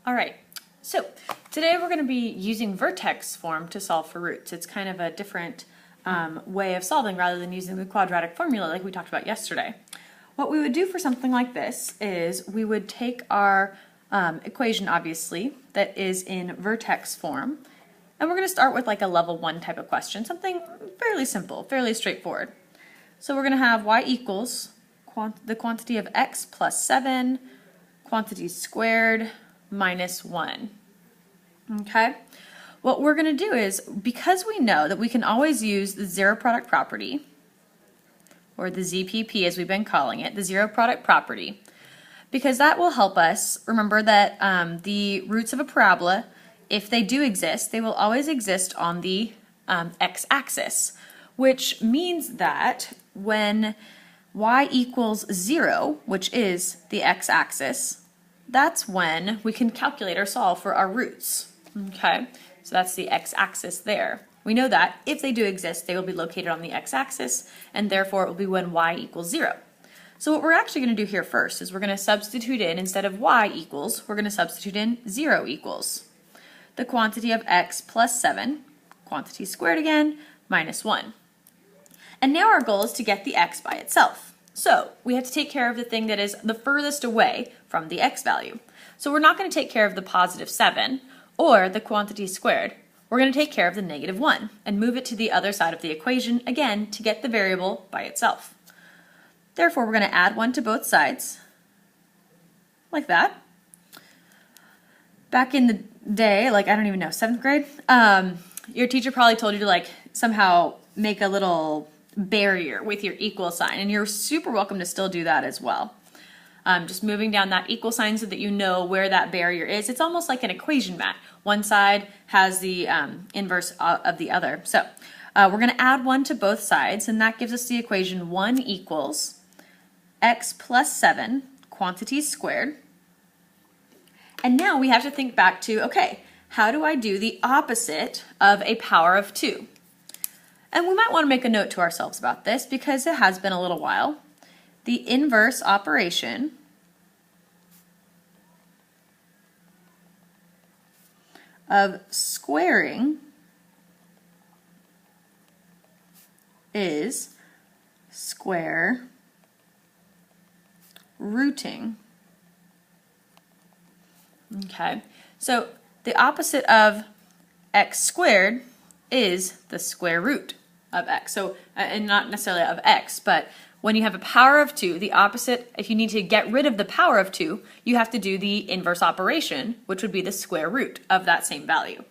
All right, so today we're going to be using Vertex form to solve for roots. It's kind of a different way of solving rather than using the quadratic formula like we talked about yesterday. What we would do for something like this is we would take our equation, obviously, that is in Vertex form, and we're going to start with like a level 1 type of question, something fairly simple, fairly straightforward. So we're going to have y equals the quantity of x plus 7, quantity squared, minus 1. Okay? What we're going to do is, because we know that we can always use the zero product property, or the ZPP as we've been calling it, the zero product property, because that will help us remember that the roots of a parabola, if they do exist, they will always exist on the x-axis, which means that when y equals 0, which is the x-axis, that's when we can calculate or solve for our roots. Okay, so that's the x-axis there. We know that if they do exist, they will be located on the x-axis, and therefore it will be when y equals 0. So what we're actually going to do here first is we're going to substitute in, instead of y equals, we're going to substitute in 0 equals the quantity of x plus 7, quantity squared again, minus 1. And now our goal is to get the x by itself. So we have to take care of the thing that is the furthest away from the x value. So we're not going to take care of the positive 7 or the quantity squared. We're going to take care of the negative 1 and move it to the other side of the equation, again, to get the variable by itself. Therefore, we're going to add 1 to both sides, like that. Back in the day, like, I don't even know, 7th grade, your teacher probably told you to like somehow make a little barrier with your equal sign, and you're super welcome to still do that as well. Just moving down that equal sign so that you know where that barrier is. It's almost like an equation mat. One side has the inverse of the other. So we're going to add 1 to both sides, and that gives us the equation 1 equals x plus 7 quantity squared. And now we have to think back to, okay, how do I do the opposite of a power of 2? And we might want to make a note to ourselves about this because it has been a little while. The inverse operation of squaring is square rooting. Okay, so the opposite of x squared is the square root of x. So, and not necessarily of x, but when you have a power of 2, the opposite, if you need to get rid of the power of 2, you have to do the inverse operation, which would be the square root of that same value.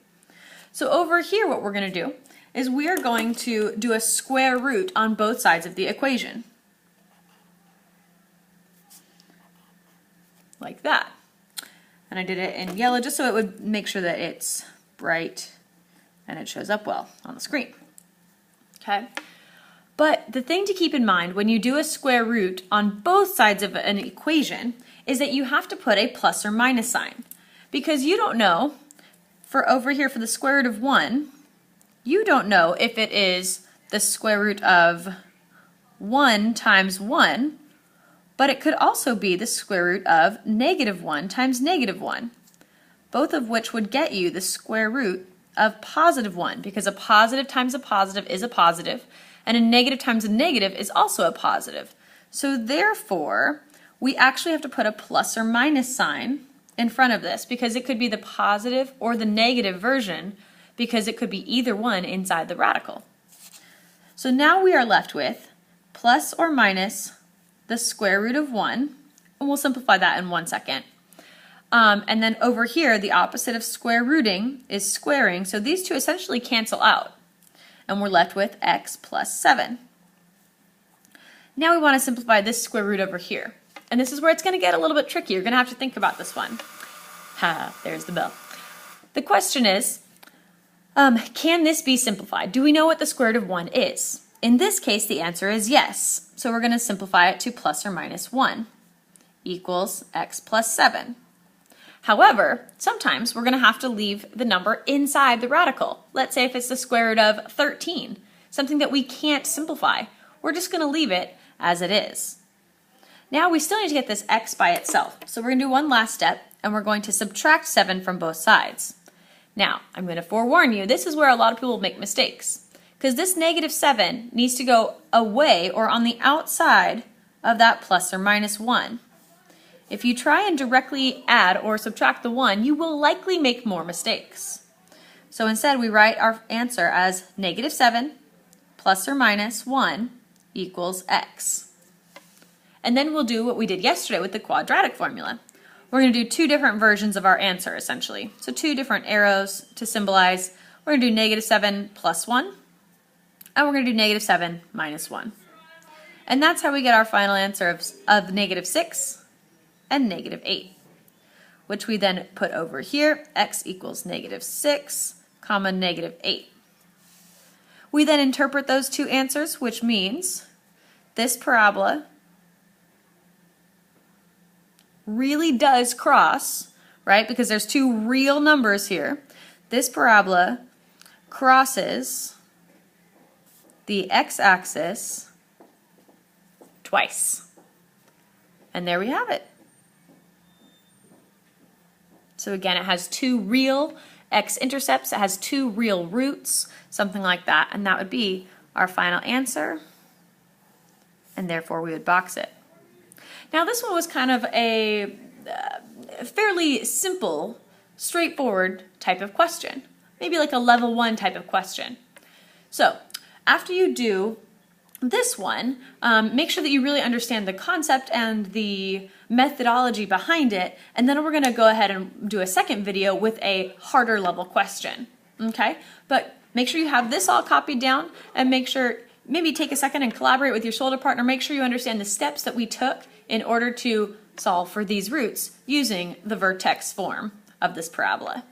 So over here, what we're going to do is we are going to do a square root on both sides of the equation. Like that. And I did it in yellow just so it would make sure that it's bright and it shows up well on the screen. Okay? But the thing to keep in mind when you do a square root on both sides of an equation is that you have to put a plus or minus sign. Because you don't know, for over here for the square root of 1, you don't know if it is the square root of 1 times 1, but it could also be the square root of negative 1 times negative 1, both of which would get you the square root of positive 1, because a positive times a positive is a positive, and a negative times a negative is also a positive. So therefore, we actually have to put a plus or minus sign in front of this, because it could be the positive or the negative version, because it could be either one inside the radical. So now we are left with plus or minus the square root of 1, and we'll simplify that in 1 second. And then over here, the opposite of square rooting is squaring, so these two essentially cancel out, and we're left with x plus 7. Now we want to simplify this square root over here, and this is where it's going to get a little bit tricky. You're going to have to think about this one. Ha, there's the bell. The question is, can this be simplified? Do we know what the square root of 1 is? In this case, the answer is yes. So we're going to simplify it to plus or minus 1 equals x plus 7. However, sometimes we're going to have to leave the number inside the radical. Let's say if it's the square root of 13, something that we can't simplify. We're just going to leave it as it is. Now we still need to get this x by itself. So we're going to do one last step, and we're going to subtract 7 from both sides. Now, I'm going to forewarn you, this is where a lot of people make mistakes, because this negative 7 needs to go away or on the outside of that plus or minus 1. If you try and directly add or subtract the 1, you will likely make more mistakes. So instead, we write our answer as negative 7 plus or minus 1 equals x. And then we'll do what we did yesterday with the quadratic formula. We're going to do two different versions of our answer, essentially. So two different arrows to symbolize. We're going to do negative 7 plus 1, and we're going to do negative 7 minus 1. And that's how we get our final answer of negative 6 and negative 8, which we then put over here, x equals negative 6, comma negative 8. We then interpret those two answers, which means this parabola really does cross, right? Because there's two real numbers here. This parabola crosses the x-axis twice. And there we have it. So again, it has two real x-intercepts, it has two real roots, something like that, and that would be our final answer, and therefore we would box it. Now this one was kind of a fairly simple, straightforward type of question, maybe like a level 1 type of question. So after you do this one, make sure that you really understand the concept and the methodology behind it, and then we're going to go ahead and do a second video with a harder level question. Okay? But make sure you have this all copied down, and make sure, maybe take a second and collaborate with your shoulder partner. Make sure you understand the steps that we took in order to solve for these roots using the vertex form of this parabola.